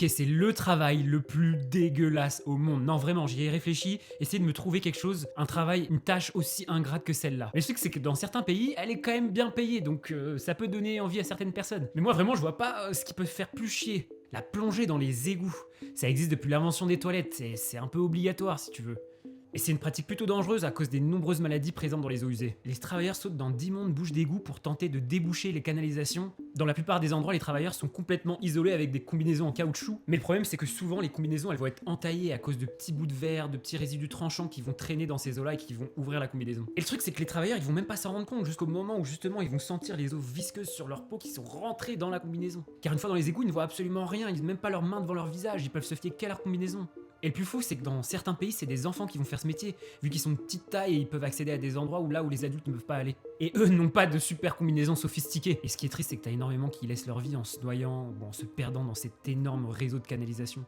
Ok, c'est le travail le plus dégueulasse au monde. Non, vraiment, j'y ai réfléchi, essayer de me trouver quelque chose, un travail, une tâche aussi ingrate que celle-là. Mais le truc, c'est que dans certains pays, elle est quand même bien payée, donc ça peut donner envie à certaines personnes. Mais moi, vraiment, je vois pas ce qui peut faire plus chier. La plongée dans les égouts. Ça existe depuis l'invention des toilettes, c'est un peu obligatoire si tu veux. Et c'est une pratique plutôt dangereuse à cause des nombreuses maladies présentes dans les eaux usées. Les travailleurs sautent dans d'immondes bouches d'égouts pour tenter de déboucher les canalisations. Dans la plupart des endroits, les travailleurs sont complètement isolés avec des combinaisons en caoutchouc. Mais le problème, c'est que souvent, les combinaisons, elles vont être entaillées à cause de petits bouts de verre, de petits résidus tranchants qui vont traîner dans ces eaux-là et qui vont ouvrir la combinaison. Et le truc, c'est que les travailleurs, ils vont même pas s'en rendre compte jusqu'au moment où justement, ils vont sentir les eaux visqueuses sur leur peau qui sont rentrées dans la combinaison. Car une fois dans les égouts, ils ne voient absolument rien, ils n'ont même pas leurs mains devant leur visage, ils peuvent se fier qu'à leur combinaison. Et le plus fou, c'est que dans certains pays, c'est des enfants qui vont faire ce métier, vu qu'ils sont de petite taille et ils peuvent accéder à des endroits où les adultes ne peuvent pas aller. Et eux n'ont pas de super combinaisons sophistiquées. Et ce qui est triste, c'est que t'as énormément qui laissent leur vie en se noyant ou en se perdant dans cet énorme réseau de canalisation.